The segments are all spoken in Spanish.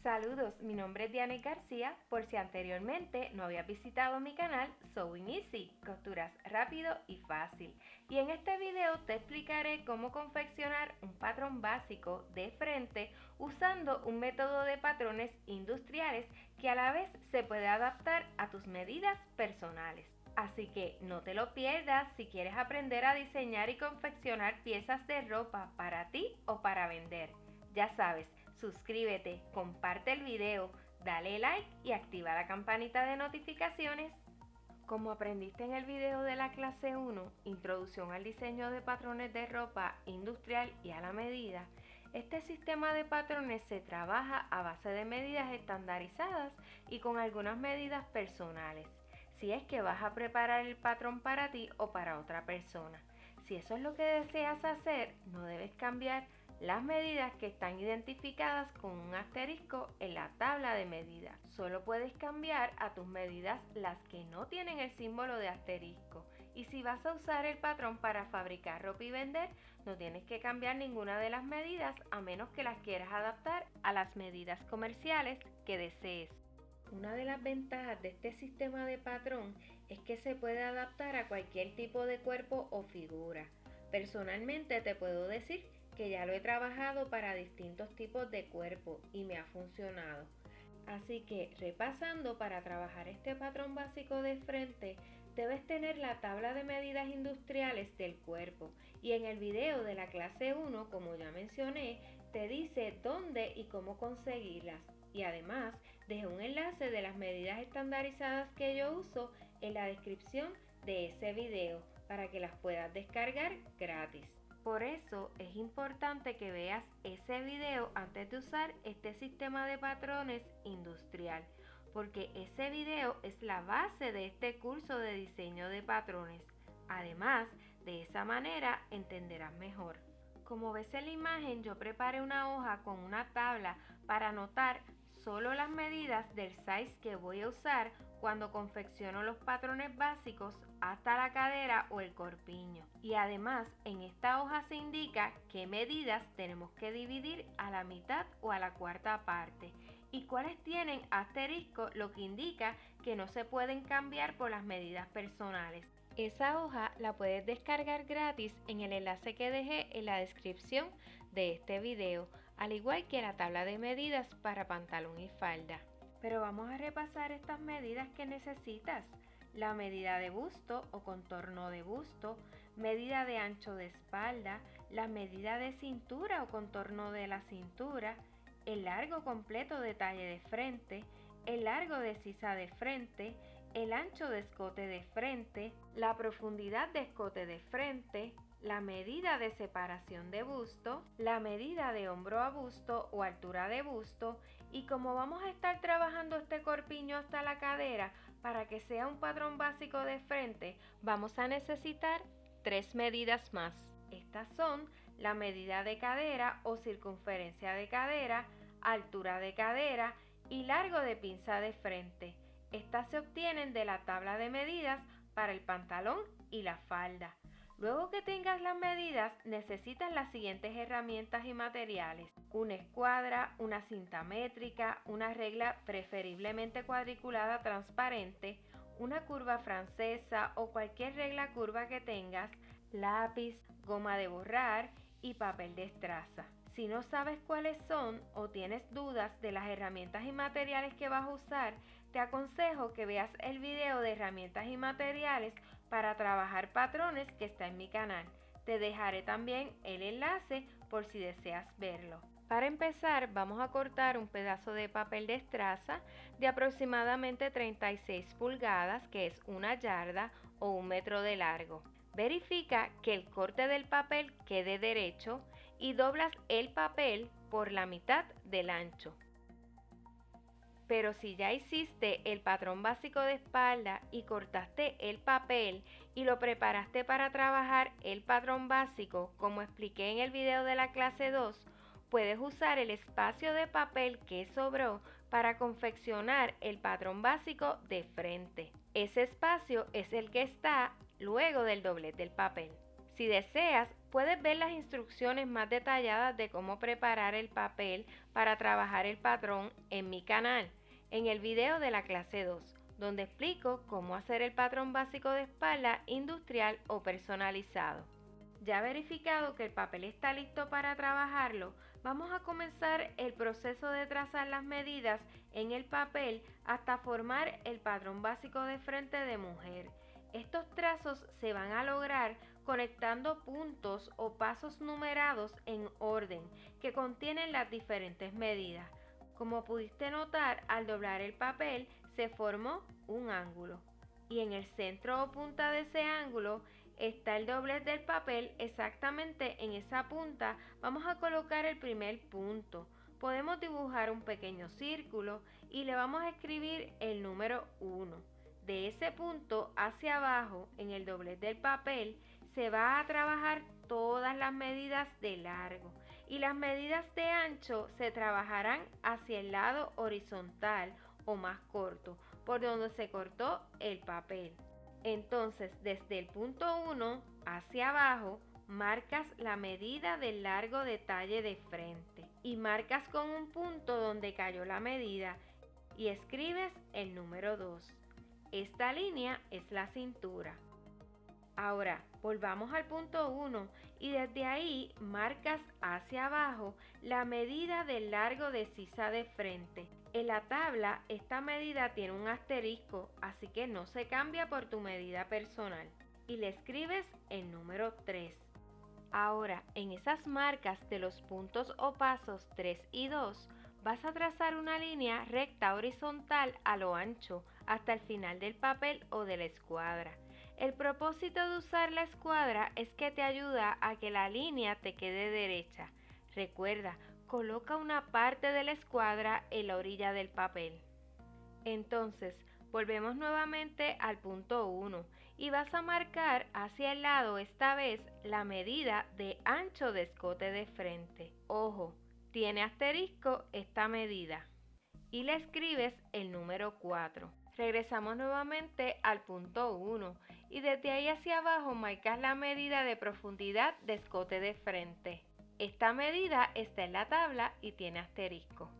Saludos, mi nombre es Diana García. Por si anteriormente no habías visitado mi canal Sewing Easy, costuras rápido y fácil. Y en este video te explicaré cómo confeccionar un patrón básico de frente usando un método de patrones industriales que a la vez se puede adaptar a tus medidas personales. Así que no te lo pierdas si quieres aprender a diseñar y confeccionar piezas de ropa para ti o para vender. Ya sabes, suscríbete, comparte el video, dale like y activa la campanita de notificaciones. Como aprendiste en el video de la clase 1, Introducción al diseño de patrones de ropa industrial y a la medida, este sistema de patrones se trabaja a base de medidas estandarizadas y con algunas medidas personales, si es que vas a preparar el patrón para ti o para otra persona. Si eso es lo que deseas hacer, no debes cambiar las medidas que están identificadas con un asterisco en la tabla de medidas. Solo puedes cambiar a tus medidas las que no tienen el símbolo de asterisco. Y si vas a usar el patrón para fabricar ropa y vender, no tienes que cambiar ninguna de las medidas a menos que las quieras adaptar a las medidas comerciales que desees. Una de las ventajas de este sistema de patrón es que se puede adaptar a cualquier tipo de cuerpo o figura. Personalmente te puedo decir que ya lo he trabajado para distintos tipos de cuerpo y me ha funcionado. Así que repasando, para trabajar este patrón básico de frente debes tener la tabla de medidas industriales del cuerpo, y en el video de la clase 1, como ya mencioné, te dice dónde y cómo conseguirlas, y además dejé un enlace de las medidas estandarizadas que yo uso en la descripción de ese video para que las puedas descargar gratis. Por eso es importante que veas ese video antes de usar este sistema de patrones industrial, porque ese video es la base de este curso de diseño de patrones. Además, de esa manera entenderás mejor. Como ves en la imagen, yo preparé una hoja con una tabla para anotar solo las medidas del size que voy a usar cuando confecciono los patrones básicos hasta la cadera o el corpiño. Y además en esta hoja se indica qué medidas tenemos que dividir a la mitad o a la cuarta parte y cuáles tienen asterisco, lo que indica que no se pueden cambiar por las medidas personales. Esa hoja la puedes descargar gratis en el enlace que dejé en la descripción de este video, al igual que la tabla de medidas para pantalón y falda. Pero vamos a repasar estas medidas que necesitas: la medida de busto o contorno de busto, medida de ancho de espalda, la medida de cintura o contorno de la cintura, el largo completo de talle de frente, el largo de sisa de frente, el ancho de escote de frente, la profundidad de escote de frente, la medida de separación de busto, la medida de hombro a busto o altura de busto. Y como vamos a estar trabajando este corpiño hasta la cadera, para que sea un patrón básico de frente, vamos a necesitar 3 medidas más. Estas son la medida de cadera o circunferencia de cadera, altura de cadera y largo de pinza de frente. Estas se obtienen de la tabla de medidas para el pantalón y la falda. Luego que tengas las medidas, necesitas las siguientes herramientas y materiales: una escuadra, una cinta métrica, una regla preferiblemente cuadriculada transparente, una curva francesa o cualquier regla curva que tengas, lápiz, goma de borrar y papel de estraza. Si no sabes cuáles son o tienes dudas de las herramientas y materiales que vas a usar, te aconsejo que veas el video de herramientas y materiales para trabajar patrones que está en mi canal. Te dejaré también el enlace por si deseas verlo. Para empezar, vamos a cortar un pedazo de papel de estraza de aproximadamente 36 pulgadas, que es 1 yarda o 1 metro de largo. Verifica que el corte del papel quede derecho y doblas el papel por la mitad del ancho. Pero si ya hiciste el patrón básico de espalda y cortaste el papel y lo preparaste para trabajar el patrón básico, como expliqué en el video de la clase 2, puedes usar el espacio de papel que sobró para confeccionar el patrón básico de frente. Ese espacio es el que está luego del doblez del papel. Si deseas, puedes ver las instrucciones más detalladas de cómo preparar el papel para trabajar el patrón en mi canal, en el video de la clase 2, donde explico cómo hacer el patrón básico de espalda industrial o personalizado. Ya verificado que el papel está listo para trabajarlo, vamos a comenzar el proceso de trazar las medidas en el papel hasta formar el patrón básico de frente de mujer. Estos trazos se van a lograr conectando puntos o pasos numerados en orden que contienen las diferentes medidas. Como pudiste notar, al doblar el papel se formó un ángulo y en el centro o punta de ese ángulo está el doblez del papel. Exactamente en esa punta vamos a colocar el primer punto. Podemos dibujar un pequeño círculo y le vamos a escribir el número 1. De ese punto hacia abajo, en el doblez del papel, se va a trabajar todas las medidas de largo y las medidas de ancho se trabajarán hacia el lado horizontal o más corto, por donde se cortó el papel. Entonces, desde el punto 1 hacia abajo, marcas la medida del largo de talle de frente y marcas con un punto donde cayó la medida y escribes el número 2. Esta línea es la cintura. Ahora, volvamos al punto 1 y desde ahí marcas hacia abajo la medida del largo de sisa de frente. En la tabla esta medida tiene un asterisco, así que no se cambia por tu medida personal. Y le escribes el número 3. Ahora, en esas marcas de los puntos o pasos 3 y 2, vas a trazar una línea recta horizontal a lo ancho hasta el final del papel o de la escuadra. El propósito de usar la escuadra es que te ayuda a que la línea te quede derecha. Recuerda, coloca una parte de la escuadra en la orilla del papel. Entonces, volvemos nuevamente al punto 1 y vas a marcar hacia el lado esta vez la medida de ancho de escote de frente. Ojo, tiene asterisco esta medida. Y le escribes el número 4. Regresamos nuevamente al punto 1 y desde ahí hacia abajo marcas la medida de profundidad de escote de frente. Esta medida está en la tabla y tiene asterisco.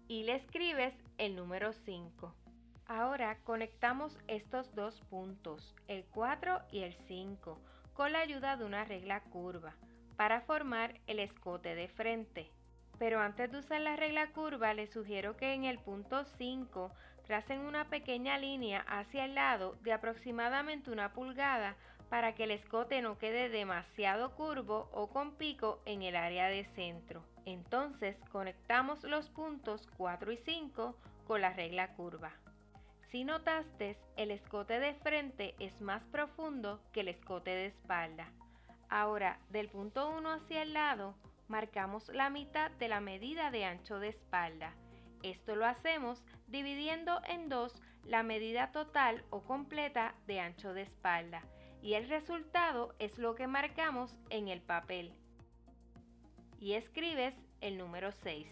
Y le escribes el número 5. Ahora conectamos estos dos puntos, el 4 y el 5, con la ayuda de una regla curva para formar el escote de frente. Pero antes de usar la regla curva, les sugiero que en el punto 5 tracen una pequeña línea hacia el lado de aproximadamente 1 pulgada para que el escote no quede demasiado curvo o con pico en el área de centro. Entonces conectamos los puntos 4 y 5 con la regla curva. Si notaste, el escote de frente es más profundo que el escote de espalda. Ahora, del punto 1 hacia el lado, marcamos la mitad de la medida de ancho de espalda. Esto lo hacemos dividiendo en 2 la medida total o completa de ancho de espalda y el resultado es lo que marcamos en el papel. Y escribes el número 6.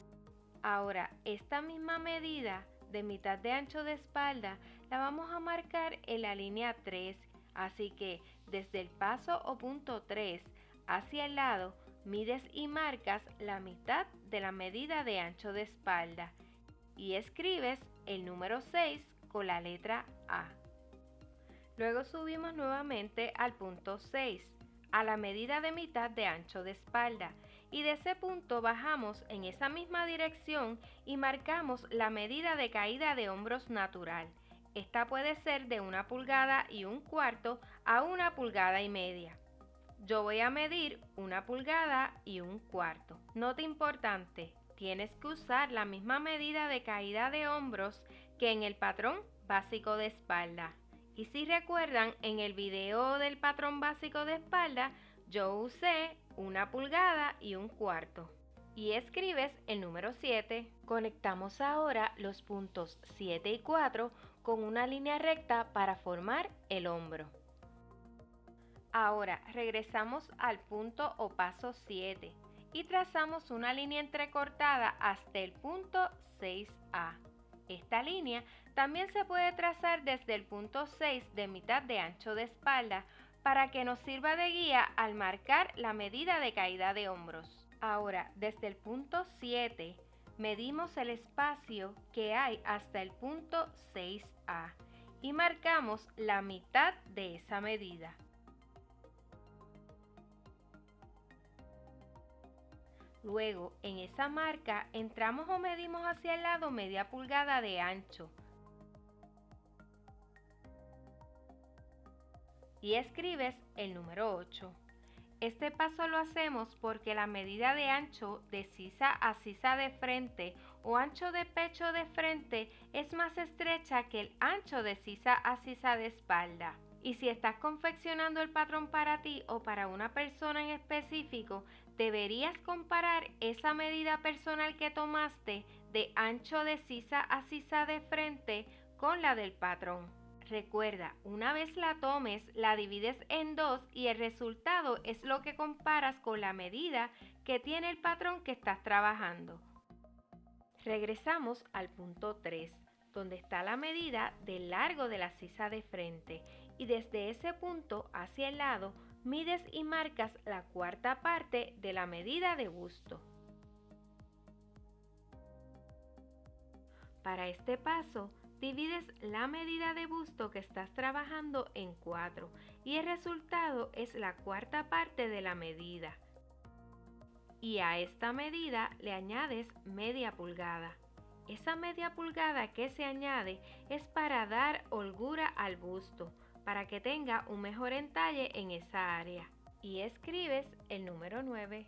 Ahora, esta misma medida de mitad de ancho de espalda la vamos a marcar en la línea 3, así que desde el paso o punto 3 hacia el lado mides y marcas la mitad de la medida de ancho de espalda y escribes el número 6 con la letra A. Luego subimos nuevamente al punto 6, a la medida de mitad de ancho de espalda, y de ese punto bajamos en esa misma dirección y marcamos la medida de caída de hombros natural. Esta puede ser de 1 pulgada y 1/4 a 1 pulgada y media. Yo voy a medir 1 pulgada y 1/4. Nota importante, tienes que usar la misma medida de caída de hombros que en el patrón básico de espalda. Y si recuerdan, en el video del patrón básico de espalda, yo usé 1 pulgada y 1/4. Y escribes el número 7. Conectamos ahora los puntos 7 y 4 con una línea recta para formar el hombro. Ahora regresamos al punto o paso 7 y trazamos una línea entrecortada hasta el punto 6A. Esta línea también se puede trazar desde el punto 6 de mitad de ancho de espalda, para que nos sirva de guía al marcar la medida de caída de hombros. Ahora, desde el punto 7, medimos el espacio que hay hasta el punto 6A y marcamos la mitad de esa medida. Luego, en esa marca, entramos o medimos hacia el lado media pulgada de ancho y escribes el número 8. Este paso lo hacemos porque la medida de ancho de sisa a sisa de frente o ancho de pecho de frente es más estrecha que el ancho de sisa a sisa de espalda. Y si estás confeccionando el patrón para ti o para una persona en específico, deberías comparar esa medida personal que tomaste de ancho de sisa a sisa de frente con la del patrón. Recuerda, una vez la tomes, la divides en dos y el resultado es lo que comparas con la medida que tiene el patrón que estás trabajando. Regresamos al punto 3, donde está la medida del largo de la sisa de frente y desde ese punto hacia el lado mides y marcas la cuarta parte de la medida de busto. Para este paso, divides la medida de busto que estás trabajando en 4 y el resultado es la cuarta parte de la medida. Y a esta medida le añades media pulgada. Esa media pulgada que se añade es para dar holgura al busto, para que tenga un mejor entalle en esa área. Y escribes el número 9.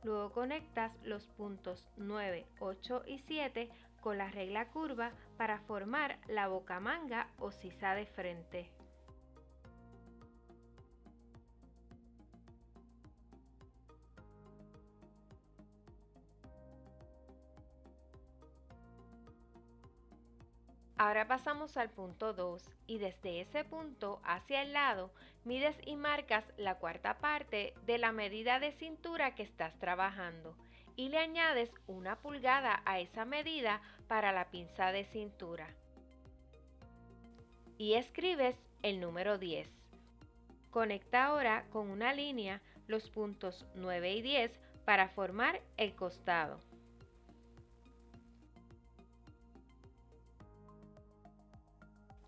Luego conectas los puntos 9, 8 y 7 con la regla curva para formar la bocamanga o sisa de frente. Ahora pasamos al punto 2 y desde ese punto hacia el lado mides y marcas la cuarta parte de la medida de cintura que estás trabajando y le añades una pulgada a esa medida para la pinza de cintura. Y escribes el número 10. Conecta ahora con una línea los puntos 9 y 10 para formar el costado.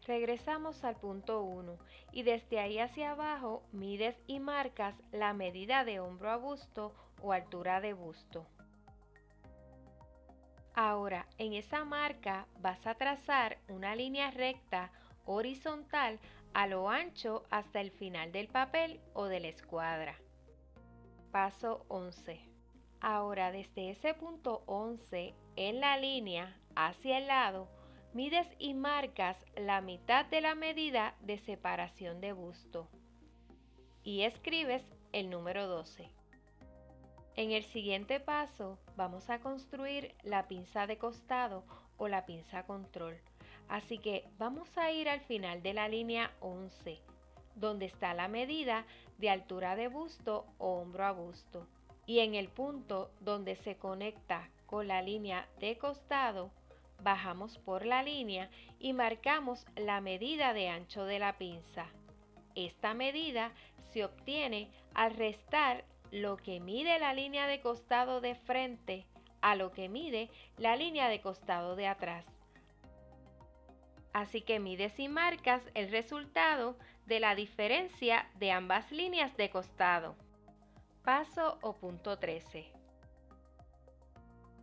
Regresamos al punto 1 y desde ahí hacia abajo mides y marcas la medida de hombro a busto o altura de busto. Ahora en esa marca vas a trazar una línea recta horizontal a lo ancho hasta el final del papel o de la escuadra. Paso 11. Ahora desde ese punto 11 en la línea hacia el lado mides y marcas la mitad de la medida de separación de busto y escribes el número 12. En el siguiente paso vamos a construir la pinza de costado o la pinza control. Así que vamos a ir al final de la línea 11, donde está la medida de altura de busto o hombro a busto. Y en el punto donde se conecta con la línea de costado, bajamos por la línea y marcamos la medida de ancho de la pinza. Esta medida se obtiene al restar lo que mide la línea de costado de frente a lo que mide la línea de costado de atrás. Así que mides y marcas el resultado de la diferencia de ambas líneas de costado. Paso o punto 13.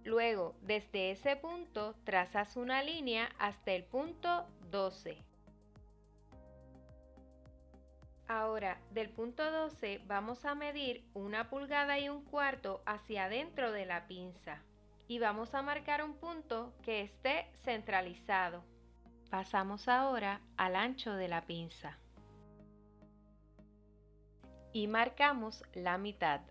Luego, desde ese punto, trazas una línea hasta el punto 12. Ahora, del punto 12 vamos a medir 1,25 pulgadas hacia adentro de la pinza y vamos a marcar un punto que esté centralizado. Pasamos ahora al ancho de la pinza y marcamos la mitad.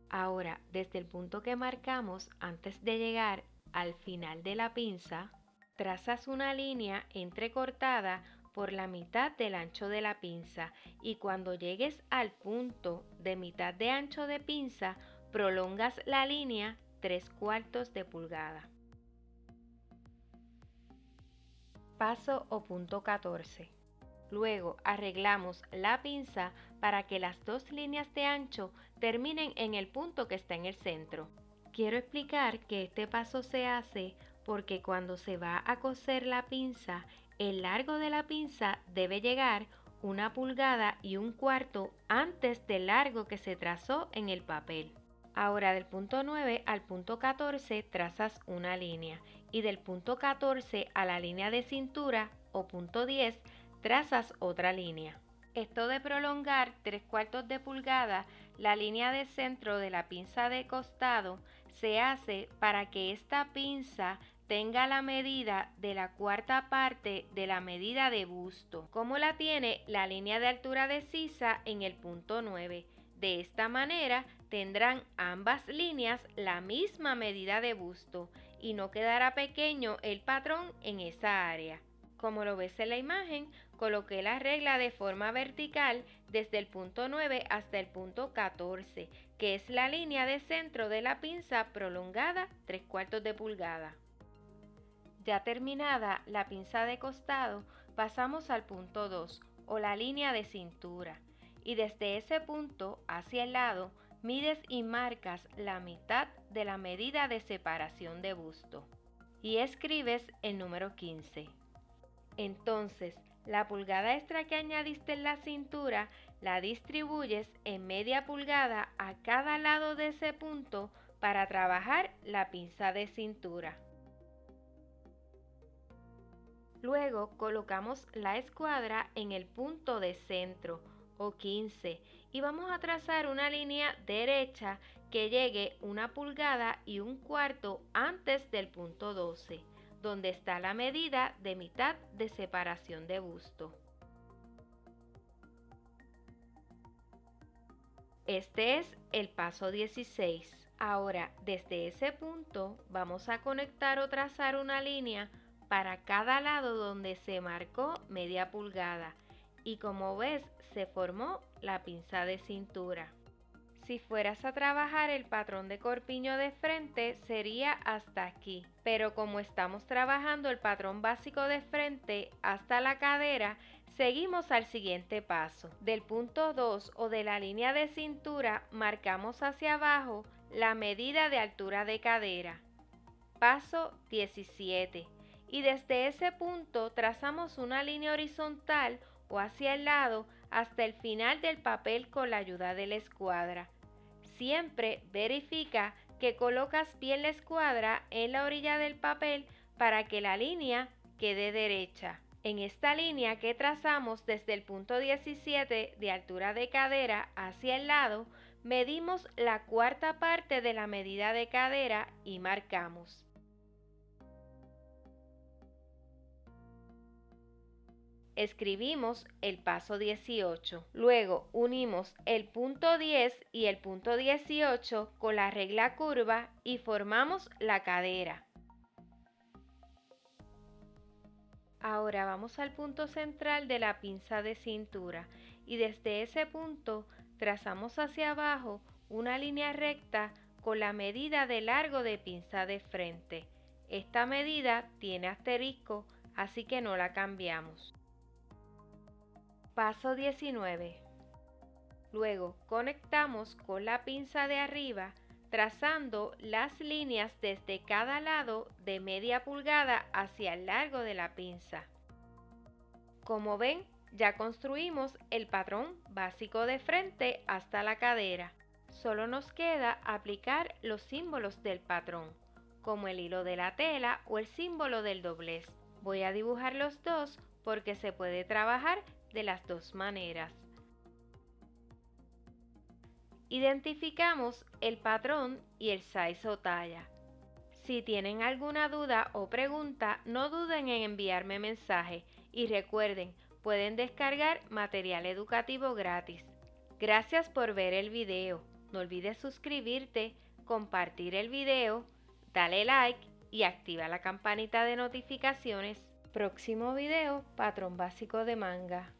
Ahora, desde el punto que marcamos antes de llegar al final de la pinza, trazas una línea entrecortada por la mitad del ancho de la pinza y cuando llegues al punto de mitad de ancho de pinza, prolongas la línea 3/4 de pulgada. Paso o punto 14. Luego arreglamos la pinza para que las dos líneas de ancho terminen en el punto que está en el centro. Quiero explicar que este paso se hace porque cuando se va a coser la pinza, el largo de la pinza debe llegar 1,25 pulgadas antes del largo que se trazó en el papel. Ahora del punto 9 al punto 14 trazas una línea y del punto 14 a la línea de cintura o punto 10 trazas otra línea. Esto de prolongar 3/4 pulgada la línea de centro de la pinza de costado se hace para que esta pinza tenga la medida de la cuarta parte de la medida de busto, como la tiene la línea de altura de sisa en el punto 9. De esta manera tendrán ambas líneas la misma medida de busto y no quedará pequeño el patrón en esa área. Como lo ves en la imagen, coloqué la regla de forma vertical desde el punto 9 hasta el punto 14, que es la línea de centro de la pinza prolongada 3/4 pulgada. Ya terminada la pinza de costado, pasamos al punto 2 o la línea de cintura y desde ese punto hacia el lado mides y marcas la mitad de la medida de separación de busto y escribes el número 15. Entonces, la pulgada extra que añadiste en la cintura la distribuyes en media pulgada a cada lado de ese punto para trabajar la pinza de cintura. Luego colocamos la escuadra en el punto de centro o 15 y vamos a trazar una línea derecha que llegue 1,25 pulgadas antes del punto 12, donde está la medida de mitad de separación de busto. Este es el paso 16. Ahora, desde ese punto vamos a conectar o trazar una línea para cada lado donde se marcó media pulgada y como ves se formó la pinza de cintura. Si fueras a trabajar el patrón de corpiño de frente sería hasta aquí, pero como estamos trabajando el patrón básico de frente hasta la cadera, seguimos al siguiente paso. Del punto 2 o de la línea de cintura marcamos hacia abajo la medida de altura de cadera. Paso 17. Y desde ese punto trazamos una línea horizontal o hacia el lado hasta el final del papel con la ayuda de la escuadra. Siempre verifica que colocas bien la escuadra en la orilla del papel para que la línea quede derecha. En esta línea que trazamos desde el punto 17 de altura de cadera hacia el lado, medimos la cuarta parte de la medida de cadera y marcamos. Escribimos el paso 18. Luego unimos el punto 10 y el punto 18 con la regla curva y formamos la cadera. Ahora vamos al punto central de la pinza de cintura y desde ese punto trazamos hacia abajo una línea recta con la medida de largo de pinza de frente. Esta medida tiene asterisco, así que no la cambiamos. Paso 19. Luego conectamos con la pinza de arriba trazando las líneas desde cada lado de media pulgada hacia el largo de la pinza. Como ven, ya construimos el patrón básico de frente hasta la cadera. Solo nos queda aplicar los símbolos del patrón, como el hilo de la tela o el símbolo del doblez. Voy a dibujar los dos porque se puede trabajar de las dos maneras. Identificamos el patrón y el size o talla. Si tienen alguna duda o pregunta, no duden en enviarme mensaje y recuerden, pueden descargar material educativo gratis. Gracias por ver el video. No olvides suscribirte, compartir el video, dale like y activa la campanita de notificaciones. Próximo video, patrón básico de manga.